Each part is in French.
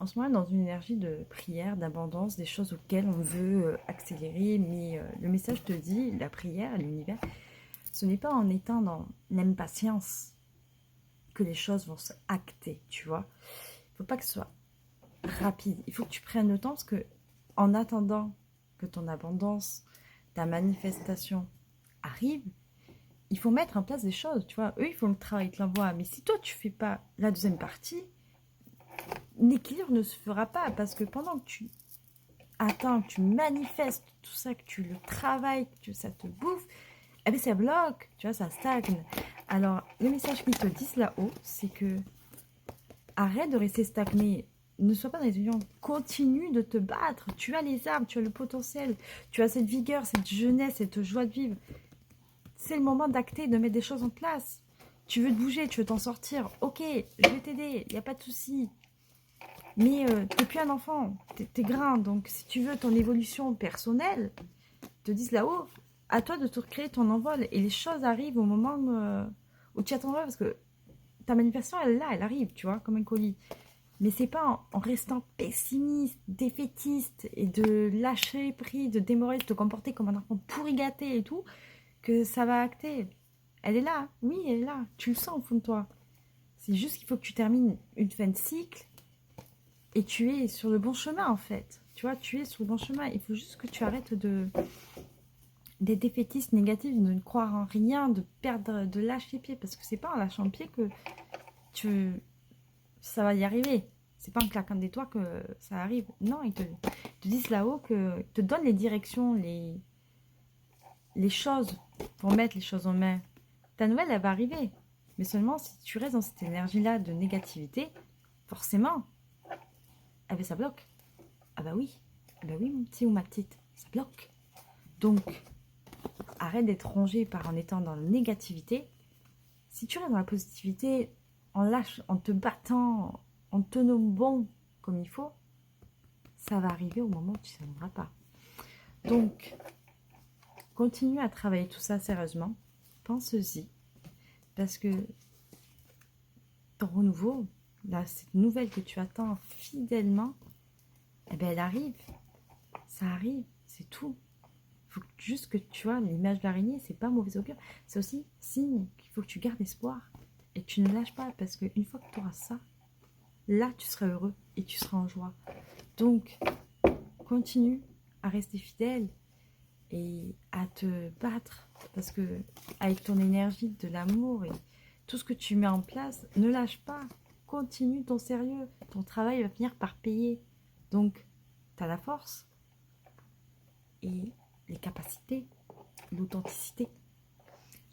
en ce moment dans une énergie de prière, d'abondance, des choses auxquelles on veut accélérer, mais le message te dit, la prière, l'univers, ce n'est pas en étant dans l'impatience que les choses vont se acter, tu vois. Il ne faut pas que ce soit rapide. Il faut que tu prennes le temps parce que en attendant que ton abondance, ta manifestation arrive, il faut mettre en place des choses, tu vois. Eux, ils font le travail, ils te l'envoient. Mais si toi, tu fais pas la deuxième partie, l'équilibre ne se fera pas parce que pendant que tu attends, que tu manifestes tout ça, que tu le travailles, que ça te bouffe, eh bien ça bloque, tu vois, ça stagne. Alors, le message qu'ils te disent là-haut, c'est que arrête de rester stagné. Ne sois pas dans les unions. Continue de te battre. Tu as les armes, tu as le potentiel, tu as cette vigueur, cette jeunesse, cette joie de vivre. C'est le moment d'acter, de mettre des choses en place. Tu veux te bouger, tu veux t'en sortir. Ok, je vais t'aider, il n'y a pas de souci. Mais t'es plus un enfant, t'es grand. Donc si tu veux ton évolution personnelle, te disent là-haut, à toi de te recréer ton envol. Et les choses arrivent au moment où tu attendras. Parce que ta manifestation, elle est là, elle arrive, tu vois, comme un colis. Mais c'est pas en restant pessimiste, défaitiste et de lâcher prise, de démorer, de te comporter comme un enfant pourri gâté et tout, que ça va acter. Elle est là, oui, elle est là. Tu le sens au fond de toi. C'est juste qu'il faut que tu termines une fin de cycle et tu es sur le bon chemin en fait. Tu vois, tu es sur le bon chemin. Il faut juste que tu arrêtes des défaitistes négatifs, de ne croire en rien, de perdre, de lâcher pied. Parce que c'est pas en lâchant pied que ça va y arriver. C'est pas en claquant des doigts que ça arrive. Non, te disent là-haut que te donnent les directions, les choses pour mettre les choses en main. Ta nouvelle, elle va arriver. Mais seulement si tu restes dans cette énergie-là de négativité, forcément, eh ben ça bloque. Ah bah oui. Ah bah oui, mon petit ou ma petite, ça bloque. Donc, arrête d'être rongé par en étant dans la négativité. Si tu restes dans la positivité, en te battant, en te tenant bon comme il faut, ça va arriver au moment où tu ne s'en pas. Donc, continue à travailler tout ça sérieusement. Pense-y. Parce que ton renouveau, là, cette nouvelle que tu attends fidèlement, eh ben, elle arrive. Ça arrive. C'est tout. Il faut juste que tu vois, l'image de l'araignée, c'est pas mauvais augure. C'est aussi signe qu'il faut que tu gardes espoir. Et que tu ne lâches pas. Parce qu'une fois que tu auras ça, là, tu seras heureux et tu seras en joie. Donc, continue à rester fidèle et à te battre parce que avec ton énergie de l'amour et tout ce que tu mets en place, ne lâche pas, continue ton sérieux, ton travail va finir par payer. Donc, tu as la force et les capacités, l'authenticité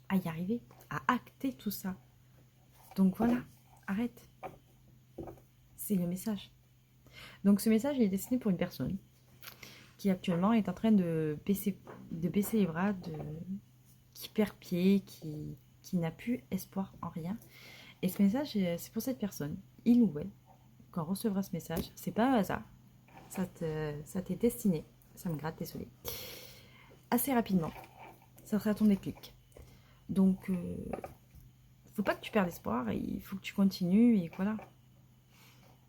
à y arriver, à acter tout ça. Donc voilà, arrête. C'est le message. Donc ce message il est destiné pour une personne qui actuellement est en train de baisser les bras, qui perd pied, qui n'a plus espoir en rien. Et ce message, c'est pour cette personne, il ou elle, quand on recevra ce message, c'est pas un hasard, ça t'est destiné, ça me gratte, désolé. Assez rapidement, ça sera ton déclic. Donc, faut pas que tu perdes espoir, il faut que tu continues, et voilà.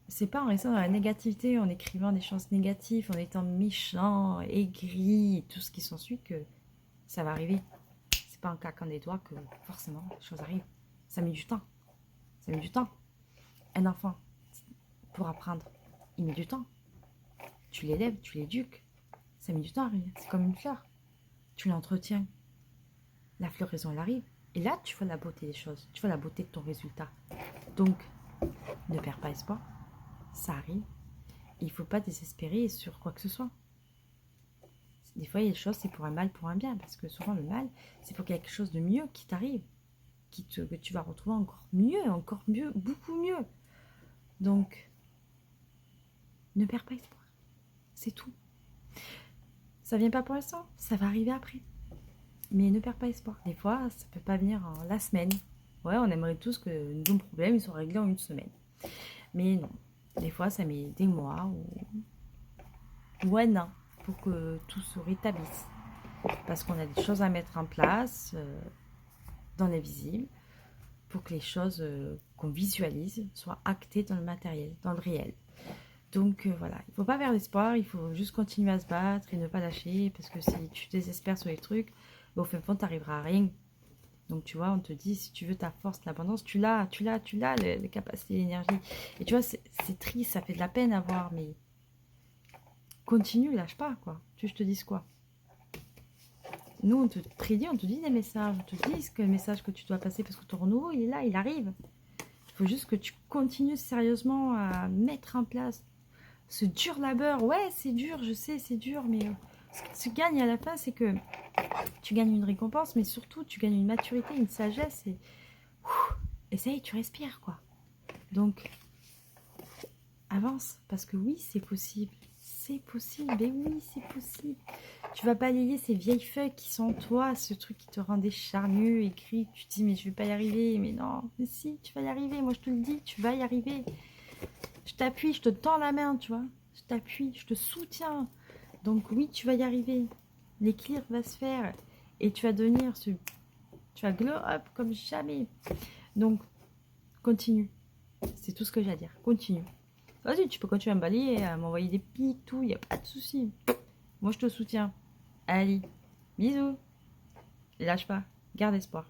C'est pas en restant dans la négativité, en écrivant des choses négatives, en étant méchant, aigri, et tout ce qui s'ensuit que ça va arriver. C'est pas en claquant des doigts que forcément les choses arrivent. Ça met du temps. Ça met du temps. Un enfant, pour apprendre, il met du temps. Tu l'élèves, tu l'éduques. Ça met du temps à arriver. C'est comme une fleur. Tu l'entretiens. La floraison, elle arrive. Et là, tu vois la beauté des choses. Tu vois la beauté de ton résultat. Donc, ne perds pas espoir. Ça arrive. Il ne faut pas désespérer sur quoi que ce soit. Des fois, il y a des choses, c'est pour un mal, pour un bien. Parce que souvent, le mal, c'est pour quelque chose de mieux qui t'arrive. Que tu vas retrouver encore mieux, beaucoup mieux. Donc, ne perds pas espoir. C'est tout. Ça vient pas pour l'instant, ça va arriver après. Mais ne perds pas espoir. Des fois, ça peut pas venir en la semaine. Ouais, on aimerait tous que nos problèmes soient réglés en une semaine. Mais non. Des fois, ça met des mois ou un an pour que tout se rétablisse. Parce qu'on a des choses à mettre en place dans l'invisible pour que les choses qu'on visualise soient actées dans le matériel, dans le réel. Donc voilà, il faut pas perdre espoir, il faut juste continuer à se battre et ne pas lâcher, parce que si tu désespères sur les trucs, bah, au fin fond, tu n'arriveras à rien. Donc tu vois, on te dit, si tu veux ta force, l'abondance, tu l'as, les capacités, l'énergie. Et tu vois, c'est triste, ça fait de la peine à voir, mais continue, lâche pas, quoi. Tu veux que je te dise quoi? Nous, on te prédit, on te dit des messages, on te dit que le message que tu dois passer, parce que ton renouveau, il est là, il arrive. Il faut juste que tu continues sérieusement à mettre en place ce dur labeur. Ouais, c'est dur, je sais, c'est dur, mais ce que tu gagnes à la fin, c'est que tu gagnes une récompense, mais surtout, tu gagnes une maturité, une sagesse, et ça y est, tu respires, quoi. Donc, avance, parce que oui, c'est possible. C'est possible, et oui, c'est possible. Tu vas balayer ces vieilles feuilles qui sont en toi, ce truc qui te rendait charnu, écrit, tu te dis, mais je vais pas y arriver, mais non, mais si, tu vas y arriver, moi je te le dis, tu vas y arriver. Je t'appuie, je te tends la main, tu vois. Je t'appuie, je te soutiens. Donc oui, tu vas y arriver. L'équilibre va se faire. Et tu vas devenir tu vas glow up comme jamais. Donc, continue. C'est tout ce que j'ai à dire. Continue. Vas-y, tu peux continuer à me balayer, à m'envoyer des pics, tout. Il n'y a pas de souci. Moi, je te soutiens. Allez, bisous. Lâche pas. Garde espoir.